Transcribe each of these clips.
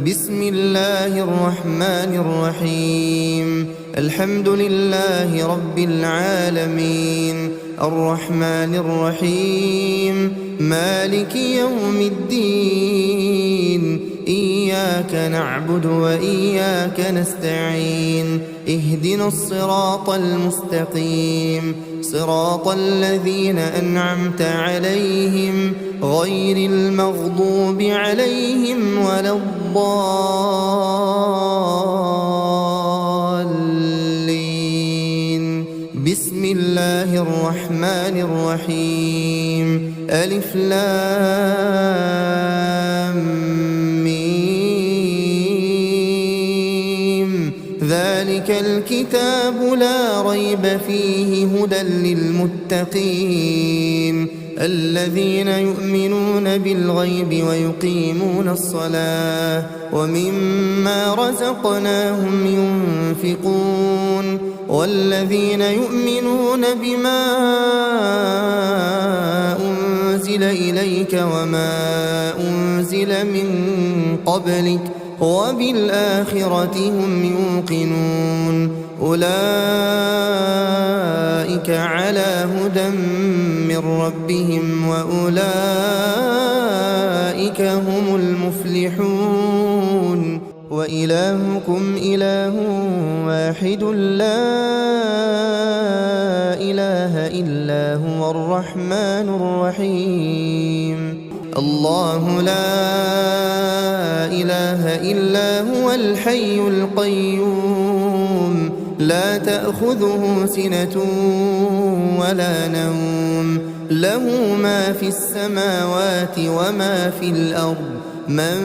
بسم الله الرحمن الرحيم الحمد لله رب العالمين الرحمن الرحيم مالك يوم الدين إياك نعبد وإياك نستعين اهدنا الصراط المستقيم صراط الذين أنعمت عليهم غير المغضوب عليهم ولا الضالين بسم الله الرحمن الرحيم ألف لام ذلك الكتاب لا ريب فيه هدى للمتقين الذين يؤمنون بالغيب ويقيمون الصلاة ومما رزقناهم ينفقون والذين يؤمنون بما أنزل إليك وما أنزل من قبلك وبالآخرة هم يوقنون أولئك على هدى من ربهم وأولئك هم المفلحون وإلهكم إله واحد لا إله إلا هو الرحمن الرحيم الله لا إله إلا هو الحي القيوم لا تأخذه سنة ولا نوم له ما في السماوات وما في الأرض من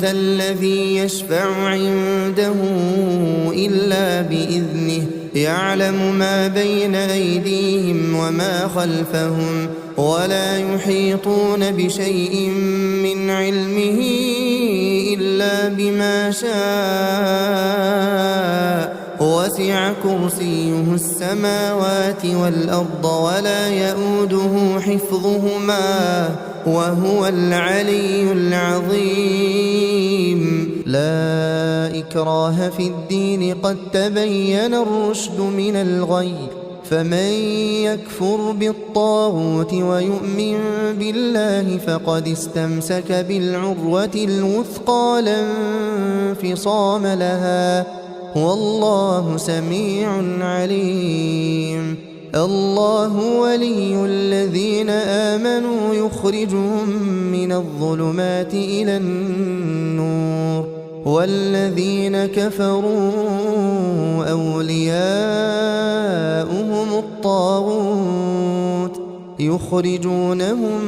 ذا الذي يشفع عنده إلا بإذنه يعلم ما بين أيديهم وما خلفهم ولا يحيطون بشيء من علمه إلا بما شاء وسع كرسيه السماوات والأرض ولا يؤوده حفظهما وهو العلي العظيم لا إكراه في الدين قد تبين الرشد من الغي فمن يكفر بالطاغوت ويؤمن بالله فقد استمسك بالعروة الوثقى لا انفصام لها والله سميع عليم الله ولي الذين آمنوا يخرجهم من الظلمات إلى النور والذين كفروا أولياؤهم الطاغوت يخرجونهم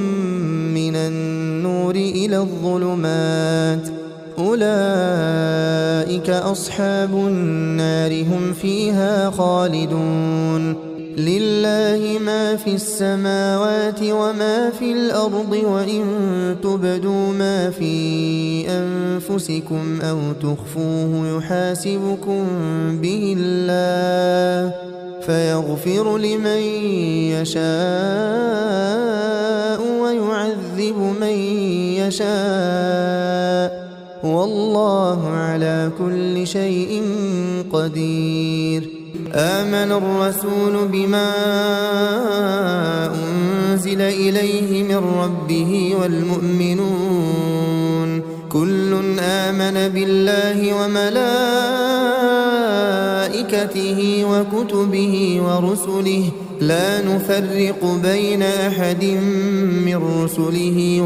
من النور إلى الظلمات أولئك أصحاب النار هم فيها خالدون لله ما في السماوات وما في الأرض وإن تبدوا ما في أنفسكم أو تخفوه يحاسبكم به الله فيغفر لمن يشاء ويعذب من يشاء والله على كل شيء قدير آمن الرسول بما أنزل إليه من ربه والمؤمنون كل آمن بالله وملائكته وكتبه ورسله لا نفرق بين أحد من رسله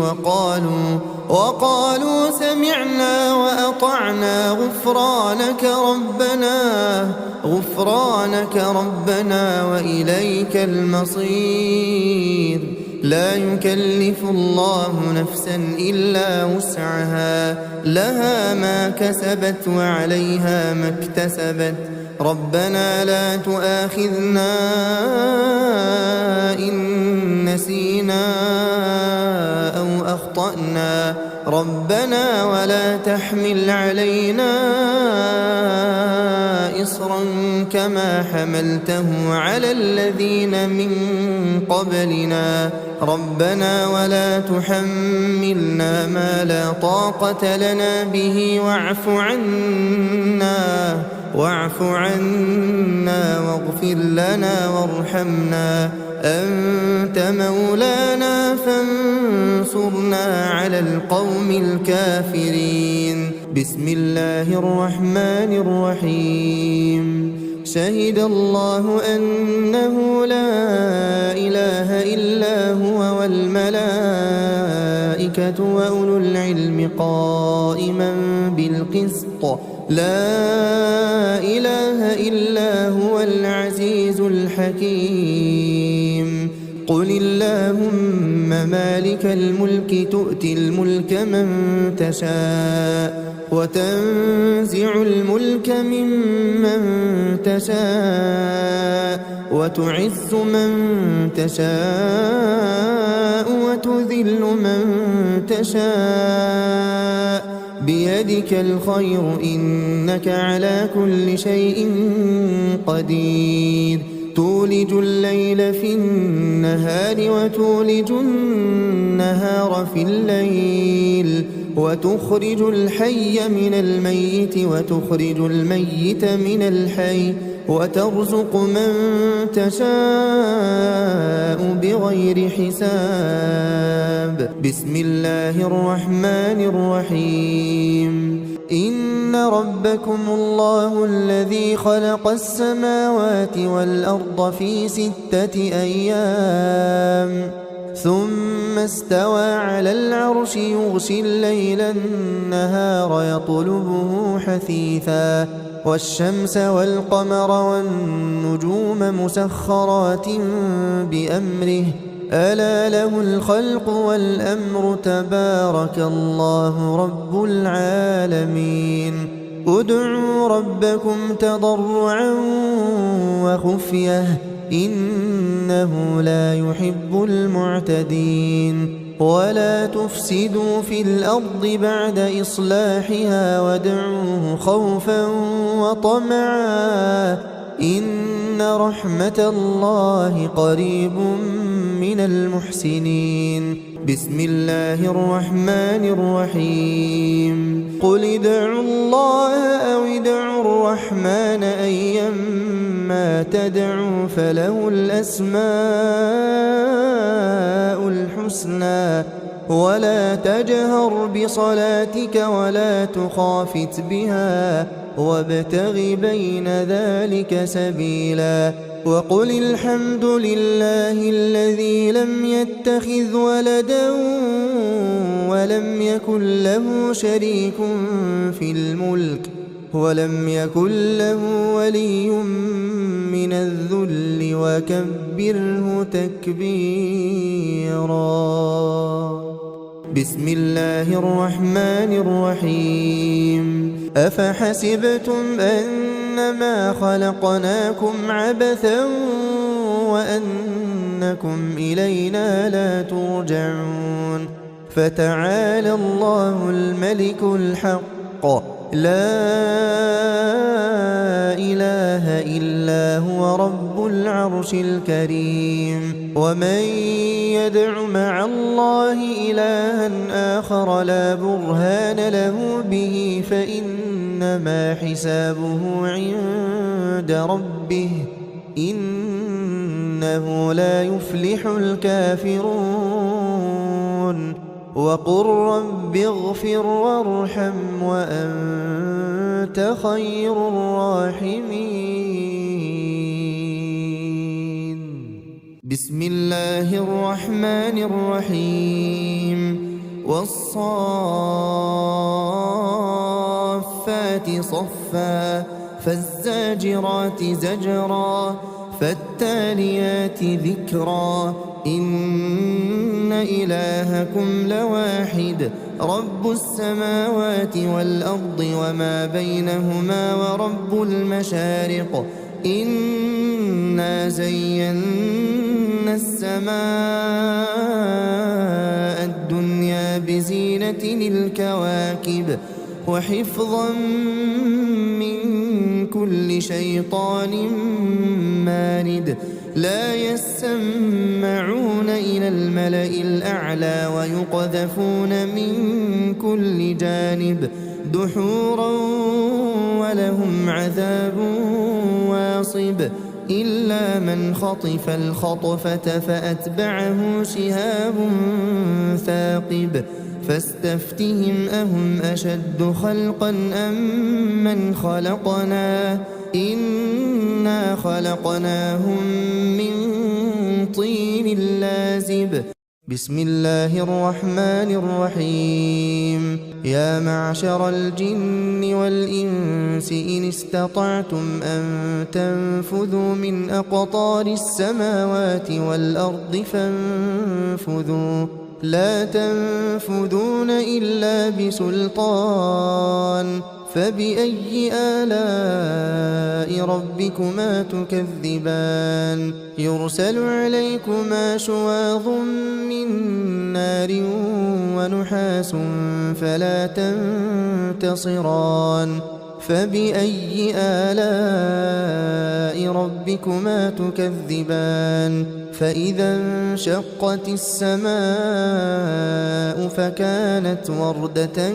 وقالوا سمعنا وأطعنا غفرانك ربنا وإليك المصير لا يكلف الله نفسا إلا وسعها لها ما كسبت وعليها ما اكتسبت ربنا لا تؤاخذنا إن نسينا أو أخطأنا ربنا ولا تحمل علينا إصرا كما حملته على الذين من قبلنا ربنا ولا تحملنا ما لا طاقة لنا به واعف عنا واغفر لنا وارحمنا أنت مولانا فانصرنا على القوم الكافرين. بسم الله الرحمن الرحيم. شهد الله أنه لا إله إلا هو والملائكة وأولو العلم قائما بالقسط لا إله إلا هو العزيز الحكيم. قل اللهم مالك الملك تؤتي الملك من تشاء وتنزع الملك ممن تشاء وتعز من تشاء وتذل من تشاء بيدك الخير إنك على كل شيء قدير. تولج الليل في النهار وتولج النهار في الليل وتخرج الحي من الميت وتخرج الميت من الحي وترزق من تشاء بغير حساب. بسم الله الرحمن الرحيم. إن ربكم الله الذي خلق السماوات والأرض في 6 أيام ثم استوى على العرش يغشي الليل النهار يطلبه حثيثا والشمس والقمر والنجوم مسخرات بأمره ألا له الخلق والأمر تبارك الله رب العالمين. ادعوا ربكم تضرعا وخفية إنه لا يحب المعتدين. ولا تفسدوا في الأرض بعد إصلاحها وادعوه خوفا وطمعا إن رحمة الله قريب من المحسنين. بسم الله الرحمن الرحيم. قل ادعوا الله أو ادعوا الرحمن أيما تدعوا فله الأسماء الحسنى ولا تجهر بصلاتك ولا تخافت بها وابتغ بين ذلك سبيلا. وقل الحمد لله الذي لم يتخذ ولدا ولم يكن له شريك في الملك ولم يكن له ولي من الذل وكبره تكبيرا. بسم الله الرحمن الرحيم. أفحسبتم أنما خلقناكم عبثا وأنكم إلينا لا ترجعون فتعالى الله الملك الحق لا إله إلا هو رب العرش الكريم. ومن يدع مع الله إلها آخر لا برهان له به فإنما حسابه عند ربه إنه لا يفلح الكافرون. وقل رب اغفر وارحم وأنت خير الراحمين. بسم الله الرحمن الرحيم. والصافات صفا فالزاجرات زجرا فالتاليات ذكرا إن إلهكم لواحد رب السماوات والأرض وما بينهما ورب المشارق إنا زينا السماء الدنيا بزينة الكواكب وحفظا من كل شيطان مارد لا يسمعون إلى الملأ الأعلى ويقذفون من كل جانب دحورا ولهم عذاب واصب إلا من خطف الخطفة فأتبعه شهاب ثاقب فاستفتهم أهم أشد خلقا أم من خلقنا إنا خلقناهم من طين لازب بسم الله الرحمن الرحيم يا معشر الجن والإنس إن استطعتم أن تنفذوا من أقطار السماوات والأرض فانفذوا لا تنفذون إلا بسلطان فبأي آلاء ربكما تكذبان يرسل عليكما شواظ من نار ونحاس فلا تنتصران فبأي آلاء ربكما تكذبان فإذا انشقت السماء فكانت وردة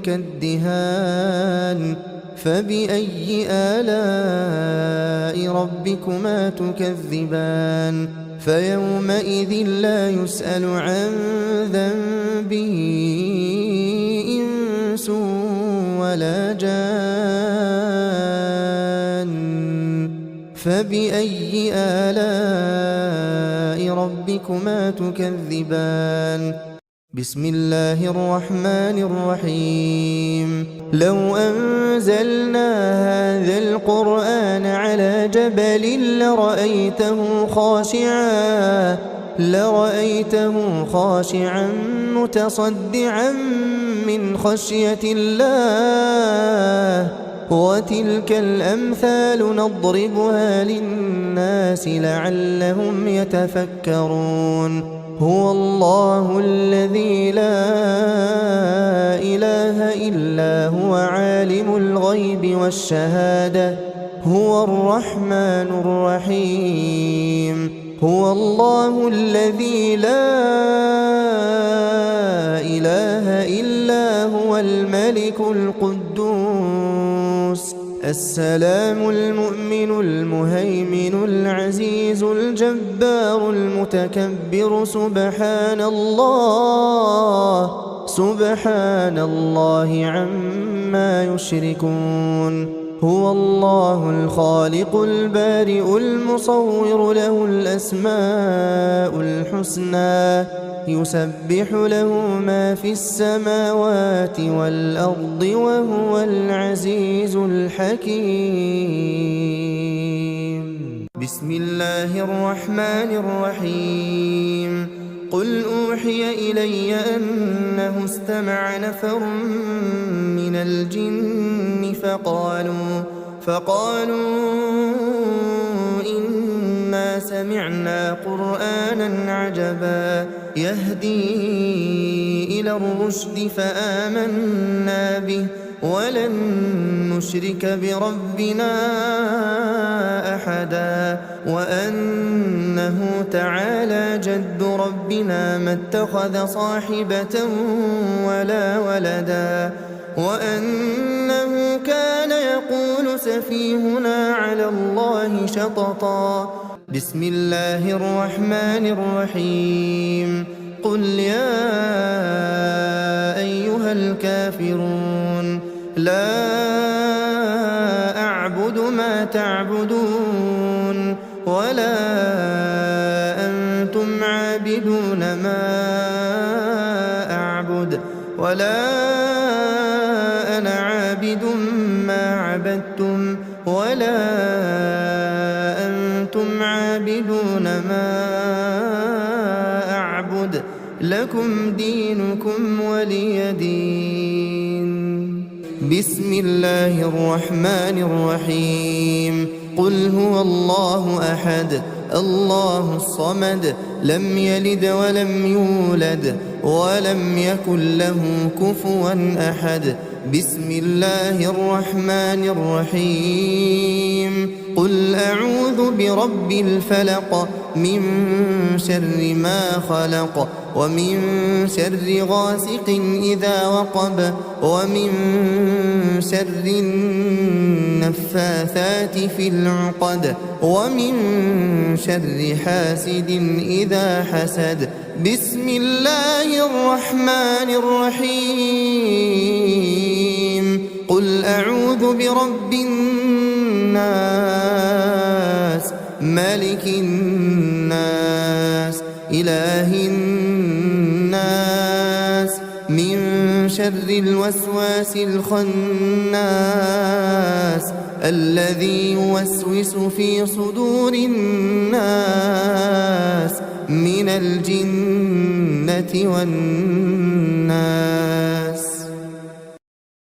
كالدهان فبأي آلاء ربكما تكذبان فيومئذ لا يسأل عن ذنبه إنس ولا جان فبأي آلاء ربكما تكذبان بسم الله الرحمن الرحيم لو أنزلنا هذا القرآن على جبل لرأيته خاشعا متصدعا من خشية الله وتلك الأمثال نضربها للناس لعلهم يتفكرون هو الله الذي لا إله إلا هو عالم الغيب والشهادة هو الرحمن الرحيم هو الله الذي لا إله إلا هو الملك القدوس السلام المؤمن المهيمن العزيز الجبار المتكبر سبحان الله عما يشركون هو الله الخالق البارئ المصور له الأسماء الحسنى يسبح له ما في السماوات والأرض وهو العزيز الحكيم بسم الله الرحمن الرحيم قل أوحي إلي أنه استمع نفر من الجن فقالوا إنا سمعنا قرآنا عجبا يهدي إلى الرشد فآمنا به ولن نشرك بربنا أحدا وأنه تعالى جد ربنا ما اتخذ صاحبة ولا ولدا وأنه كان يقول سفيهنا على الله شططا بسم الله الرحمن الرحيم قل يا أيها الكافرون لا أعبد ما تعبدون ولا أنتم عابدون ما أعبد ولا أنا عابد ما عبدتم ولا أنتم عابدون ما أعبد لكم دينكم ولي دين بسم الله الرحمن الرحيم قل هو الله أحد الله الصمد لم يلد ولم يولد ولم يكن له كفوا أحد. بسم الله الرحمن الرحيم قل أعوذ برب الفلق من شر ما خلق ومن شر غاسق إذا وقب ومن شر النفاثات في العقد ومن شر حاسد إذا حسد. بسم الله الرحمن الرحيم قل أعوذ برب الناس ملك الناس إله الناس من شر الوسواس الخناس الذي يوسوس في صدور الناس من الجنة والناس.